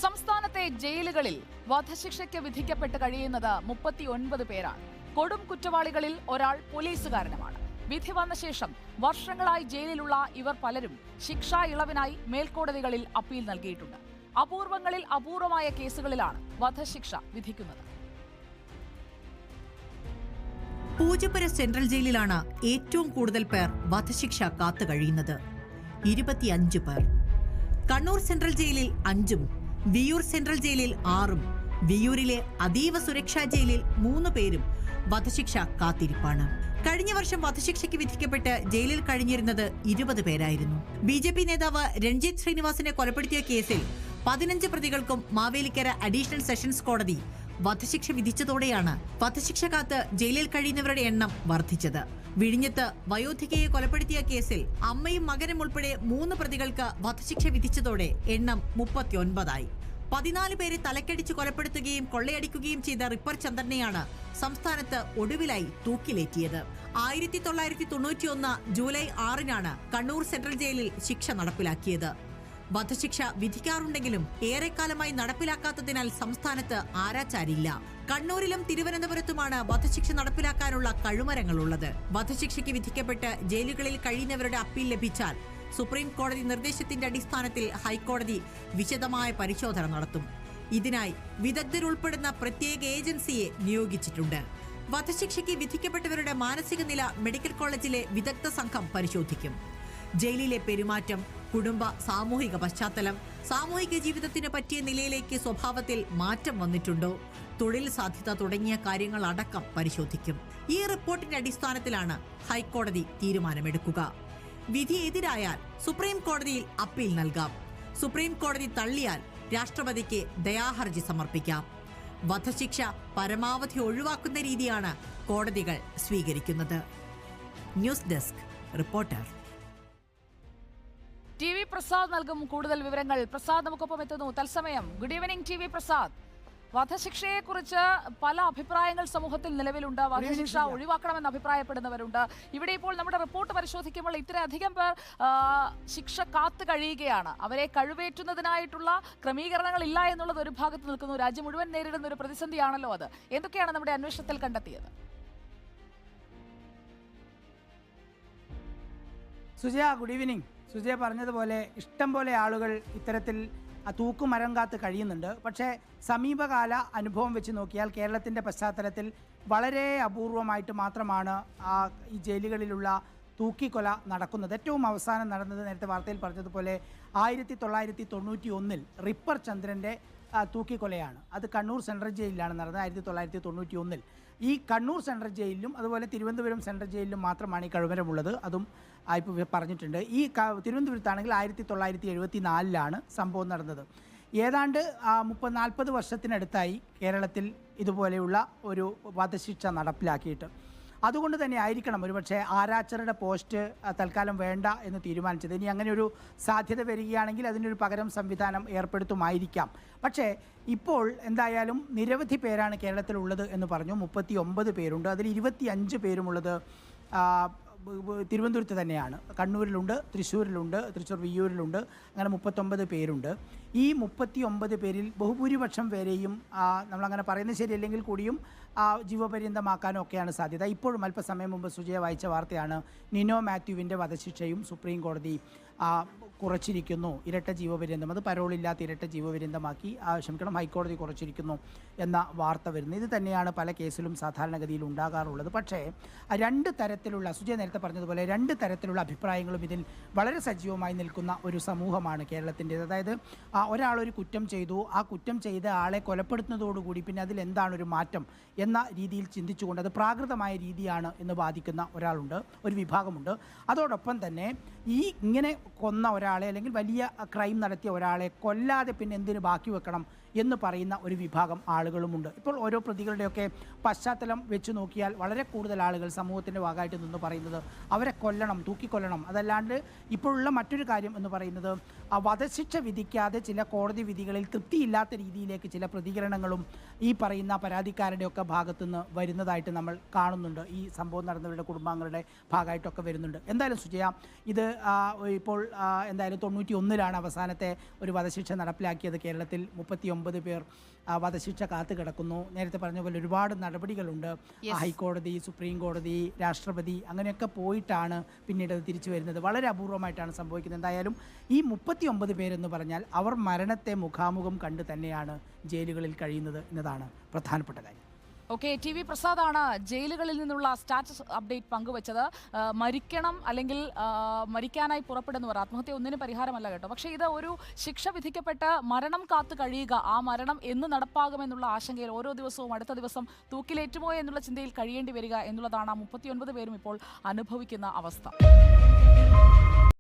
സംസ്ഥാനത്തെ ജയിലുകളിൽ വധശിക്ഷയ്ക്ക് വിധിക്കപ്പെട്ട് കഴിയുന്നത് 39 പേരാണ്. കൊടും കുറ്റവാളികളിൽ ഒരാൾ പോലീസുകാരനുമാണ്. വിധി വന്ന ശേഷം വർഷങ്ങളായി ജയിലിലുള്ള ഇവർ പലരും ശിക്ഷാ ഇളവിനായി മേൽക്കോടതികളിൽ അപ്പീൽ നൽകിയിട്ടുണ്ട്. അപൂർവങ്ങളിൽ അപൂർവമായ കേസുകളിലാണ് വധശിക്ഷ വിധിക്കുന്നത്. പൂജപ്പുര സെൻട്രൽ ജയിലിലാണ് ഏറ്റവും കൂടുതൽ പേർ വധശിക്ഷ കാത്തു കഴിയുന്നത്. 25 പേർ. കണ്ണൂർ സെൻട്രൽ ജയിലിൽ 5ഉം വിയൂർ സെൻട്രൽ ജയിലിൽ 6ഉം വിയൂരിലെ അതീവ സുരക്ഷാ ജയിലിൽ 3 പേരും വധശിക്ഷ കാത്തിരിപ്പാണ്. കഴിഞ്ഞ വർഷം വധശിക്ഷയ്ക്ക് വിധിക്കപ്പെട്ട് ജയിലിൽ കഴിഞ്ഞിരുന്നത് 20 പേരായിരുന്നു. BJP നേതാവ് രഞ്ജിത്ത് ശ്രീനിവാസിനെ കൊലപ്പെടുത്തിയ കേസിൽ 15 പ്രതികൾക്കും മാവേലിക്കര അഡീഷണൽ സെഷൻസ് കോടതി വധശിക്ഷ വിധിച്ചതോടെയാണ് വധശിക്ഷ കാത്ത് ജയിലിൽ കഴിയുന്നവരുടെ എണ്ണം വർദ്ധിച്ചത്. വിഴിഞ്ഞത്ത് വയോധികയെ കൊലപ്പെടുത്തിയ കേസിൽ അമ്മയും മകനും ഉൾപ്പെടെ 3 പ്രതികൾക്ക് വധശിക്ഷ വിധിച്ചതോടെ എണ്ണം 39ആയി. 14 പേരെ തലക്കടിച്ച് കൊലപ്പെടുത്തുകയും കൊള്ളയടിക്കുകയും ചെയ്ത റിപ്പർ ചന്ദ്രനെയാണ് സംസ്ഥാനത്ത് ഒടുവിലായി തൂക്കിലേറ്റിയത്. 1991 ജൂലൈ 6-നാണ് കണ്ണൂർ സെൻട്രൽ ജയിലിൽ ശിക്ഷ നടപ്പിലാക്കിയത്. വധശിക്ഷ വിധിക്കാറുണ്ടെങ്കിലും ഏറെക്കാലമായി നടപ്പിലാക്കാത്തതിനാൽ സംസ്ഥാനത്ത് ആരാച്ചാരില്ല. കണ്ണൂരിലും തിരുവനന്തപുരത്തുമാണ് വധശിക്ഷ നടപ്പിലാക്കാനുള്ള കഴുമരങ്ങളുള്ളത്. വധശിക്ഷയ്ക്ക് വിധിക്കപ്പെട്ട് ജയിലുകളിൽ കഴിയുന്നവരുടെ അപ്പീൽ ലഭിച്ചാൽ സുപ്രീം കോടതി നിർദ്ദേശത്തിന്റെ അടിസ്ഥാനത്തിൽ ഹൈക്കോടതി വിശദമായ പരിശോധന നടത്തും. ഇതിനായി വിദഗ്ധരുൾപ്പെടുന്ന പ്രത്യേക ഏജൻസിയെ നിയോഗിച്ചിട്ടുണ്ട്. വധശിക്ഷയ്ക്ക് വിധിക്കപ്പെട്ടവരുടെ മാനസിക നില മെഡിക്കൽ കോളേജിലെ വിദഗ്ധ സംഘം പരിശോധിക്കും. ജയിലിലെ പെരുമാറ്റം, കുടുംബ സാമൂഹിക പശ്ചാത്തലം, സാമൂഹിക ജീവിതത്തിന് പറ്റിയ നിലയിലേക്ക് സ്വഭാവത്തിൽ മാറ്റം വന്നിട്ടുണ്ടോ, തൊഴിൽ സാധ്യത തുടങ്ങിയ കാര്യങ്ങൾ അടക്കം പരിശോധിക്കും. ഈ റിപ്പോർട്ടിന്റെ അടിസ്ഥാനത്തിലാണ് ഹൈക്കോടതി തീരുമാനമെടുക്കുക. വിധി എതിരായാൽ സുപ്രീം കോടതിയിൽ അപ്പീൽ നൽകാം. സുപ്രീം കോടതി തള്ളിയാൽ രാഷ്ട്രപതിക്ക് ദയാഹർജി സമർപ്പിക്കാം. വധശിക്ഷ പരമാവധി ഒഴിവാക്കുന്ന രീതിയാണ് കോടതികൾ സ്വീകരിക്കുന്നത്. News desk reporter. TV Prasad നൽകും കൂടുതൽ വിവരങ്ങൾ. പ്രസാദ് നമുക്കൊപ്പം എത്തുന്നു തത്സമയം. Good evening TV Prasad. വധശിക്ഷയെക്കുറിച്ച് പല അഭിപ്രായങ്ങൾ സമൂഹത്തിൽ നിലവിലുണ്ട്. വധശിക്ഷ ഒഴിവാക്കണമെന്ന് അഭിപ്രായപ്പെടുന്നവരുണ്ട്. ഇവിടെ ഇപ്പോൾ നമ്മുടെ റിപ്പോർട്ട് പരിശോധിക്കുമ്പോൾ ഇത്രയധികം പേർ ശിക്ഷ കാത്തു കഴിയുകയാണ്. അവരെ കഴിവേറ്റുന്നതിനായിട്ടുള്ള ക്രമീകരണങ്ങൾ ഇല്ല എന്നുള്ളത് ഒരു ഭാഗത്ത് നിൽക്കുന്നു. രാജ്യം മുഴുവൻ നേരിടുന്ന ഒരു പ്രതിസന്ധിയാണല്ലോ അത്. എന്തൊക്കെയാണ് നമ്മുടെ അന്വേഷണത്തിൽ കണ്ടെത്തിയത്? Sujaya, good evening. സുജയ പറഞ്ഞതുപോലെ ഇഷ്ടം പോലെ ആളുകൾ ഇത്തരത്തിൽ തൂക്കുമരം കാത്ത് കഴിയുന്നുണ്ട്. പക്ഷേ സമീപകാല അനുഭവം വെച്ച് നോക്കിയാൽ കേരളത്തിൻ്റെ പശ്ചാത്തലത്തിൽ വളരെ അപൂർവമായിട്ട് മാത്രമാണ് ഈ ജയിലുകളിലുള്ള തൂക്കിക്കൊല നടക്കുന്നത്. ഏറ്റവും അവസാനം നടന്നത് നേരത്തെ വാർത്തയിൽ പറഞ്ഞതുപോലെ 1991 റിപ്പർ ചന്ദ്രൻ്റെ തൂക്കിക്കൊലയാണ്. അത് കണ്ണൂർ സെൻട്രൽ ജയിലിലാണ് നടന്നത് 1991. ഈ കണ്ണൂർ സെൻട്രൽ ജയിലിലും അതുപോലെ തിരുവനന്തപുരം സെൻട്രൽ ജയിലിലും മാത്രമാണ് ഈ കഴുമരമുള്ളത്. അതും ഇപ്പോൾ പറഞ്ഞിട്ടുണ്ട്. ഈ തിരുവനന്തപുരത്താണെങ്കിൽ 1974 സംഭവം നടന്നത്. ഏതാണ്ട് 30-40 വർഷത്തിനടുത്തായി കേരളത്തിൽ ഇതുപോലെയുള്ള ഒരു വധശിക്ഷ നടപ്പിലാക്കിയിട്ട്. അതുകൊണ്ട് തന്നെ ആയിരിക്കണം ഒരുപക്ഷെ ആരാച്ചറുടെ പോസ്റ്റ് തൽക്കാലം വേണ്ട എന്ന് തീരുമാനിച്ചത്. ഇനി അങ്ങനെ ഒരു സാധ്യത വരികയാണെങ്കിൽ അതിനൊരു പകരം സംവിധാനം ഏർപ്പെടുത്തുമായിരിക്കാം. പക്ഷേ ഇപ്പോൾ എന്തായാലും നിരവധി പേരാണ് കേരളത്തിലുള്ളത് എന്ന് പറഞ്ഞു. 39 പേരുണ്ട്. അതിൽ 25 പേരുമുള്ളത് തിരുവനന്തപുരത്ത് തന്നെയാണ്. കണ്ണൂരിലുണ്ട്, തൃശ്ശൂരിലുണ്ട്, തൃശ്ശൂർ വിയ്യൂരിലുണ്ട്. അങ്ങനെ 39 പേരുണ്ട്. ഈ 39 പേരിൽ ബഹുഭൂരിപക്ഷം പേരെയും നമ്മളങ്ങനെ പറയുന്നത് ശരിയല്ലെങ്കിൽ കൂടിയും ജീവപര്യന്തമാക്കാനും ഒക്കെയാണ് സാധ്യത. ഇപ്പോഴും അല്പസമയം മുമ്പ് സുജയ വായിച്ച വാർത്തയാണ്. നിനോ മാത്യുവിൻ്റെ വധശിക്ഷയും സുപ്രീം കോടതി കുറച്ചിരിക്കുന്നു. ഇരട്ട ജീവപര്യന്തം, അത് പരോളില്ലാത്ത ഇരട്ട ജീവപര്യന്തമാക്കി ഹൈക്കോടതി കുറച്ചിരിക്കുന്നു എന്ന വാർത്ത വരുന്നത്. ഇത് തന്നെയാണ് പല കേസിലും സാധാരണഗതിയിൽ ഉണ്ടാകാറുള്ളത്. പക്ഷേ 2 തരത്തിലുള്ള, സുജയ നേരത്തെ പറഞ്ഞതുപോലെ 2 തരത്തിലുള്ള അഭിപ്രായങ്ങളും ഇതിൽ വളരെ സജീവമായി നിൽക്കുന്ന ഒരു സമൂഹമാണ് കേരളത്തിൻ്റേത്. അതായത് ഒരാളൊരു കുറ്റം ചെയ്തു, ആ കുറ്റം ചെയ്ത ആളെ കൊലപ്പെടുത്തുന്നതോടുകൂടി പിന്നെ അതിലെന്താണ് ഒരു മാറ്റം എന്ന രീതിയിൽ ചിന്തിച്ചുകൊണ്ട് അത് പ്രാകൃതമായ രീതിയാണ് എന്ന് വാദിക്കുന്ന ഒരാളുണ്ട്, ഒരു വിഭാഗമുണ്ട്. അതോടൊപ്പം തന്നെ ഈ ഇങ്ങനെ കൊന്ന ഒരാളെ അല്ലെങ്കിൽ വലിയ ക്രൈം നടത്തിയ ഒരാളെ കൊല്ലാതെ പിന്നെ എന്തിനു ബാക്കി വെക്കണം എന്ന് പറയുന്ന ഒരു വിഭാഗം ആളുകളുമുണ്ട്. ഇപ്പോൾ ഓരോ പ്രതികളുടെയൊക്കെ പശ്ചാത്തലം വെച്ച് നോക്കിയാൽ വളരെ കൂടുതൽ ആളുകൾ സമൂഹത്തിൻ്റെ ഭാഗമായിട്ട് നിന്ന് പറയുന്നത് അവരെ കൊല്ലണം, തൂക്കിക്കൊല്ലണം. അതല്ലാണ്ട് ഇപ്പോഴുള്ള മറ്റൊരു കാര്യം എന്ന് പറയുന്നത് വധശിക്ഷ വിധിക്കാതെ ചില കോടതി വിധികളിൽ തൃപ്തിയില്ലാത്ത രീതിയിലേക്ക് ചില പ്രതികരണങ്ങളും ഈ പറയുന്ന പരാതിക്കാരുടെയൊക്കെ ഭാഗത്തുനിന്ന് വരുന്നതായിട്ട് നമ്മൾ കാണുന്നുണ്ട്. ഈ സംഭവം നടന്നവരുടെ കുടുംബാംഗങ്ങളുടെ ഭാഗമായിട്ടൊക്കെ വരുന്നുണ്ട്. എന്തായാലും സുജയ, ഇത് ഇപ്പോൾ ഇപ്പോൾ എന്തായാലും 91-ലാണ് അവസാനത്തെ ഒരു വധശിക്ഷ നടപ്പിലാക്കിയത്. കേരളത്തിൽ 39 പേർ വധശിക്ഷ കാത്തു കിടക്കുന്നു. നേരത്തെ പറഞ്ഞ പോലെ ഒരുപാട് നടപടികളുണ്ട്. ഹൈക്കോടതി, സുപ്രീം കോടതി, രാഷ്ട്രപതി അങ്ങനെയൊക്കെ പോയിട്ടാണ് പിന്നീട് അത് തിരിച്ചു വരുന്നത്. വളരെ അപൂർവമായിട്ടാണ് സംഭവിക്കുന്നത്. എന്തായാലും ഈ 39 പേരെന്ന് പറഞ്ഞാൽ അവർ മരണത്തെ മുഖാമുഖം കണ്ട് തന്നെയാണ് ജയിലുകളിൽ കഴിയുന്നത് എന്നതാണ് പ്രധാനപ്പെട്ട കാര്യം. ഓക്കെ, TV പ്രസാദാണ് ജയിലുകളിൽ നിന്നുള്ള സ്റ്റാറ്റസ് അപ്ഡേറ്റ് പങ്കുവച്ചത്. മരിക്കണം അല്ലെങ്കിൽ മരിക്കാനായി പുറപ്പെടുന്നവർ, ആത്മഹത്യ ഒന്നിനും പരിഹാരമല്ല കേട്ടോ. പക്ഷേ ഇത് ഒരു ശിക്ഷ വിധിക്കപ്പെട്ട് മരണം കാത്തു കഴിയുക, ആ മരണം എന്ന് നടപ്പാകുമെന്നുള്ള ആശങ്കയിൽ ഓരോ ദിവസവും അടുത്ത ദിവസം തൂക്കിലേറ്റുമോ എന്നുള്ള ചിന്തയിൽ കഴിയേണ്ടി വരിക എന്നുള്ളതാണ് ആ 39 പേരും ഇപ്പോൾ അനുഭവിക്കുന്ന അവസ്ഥ.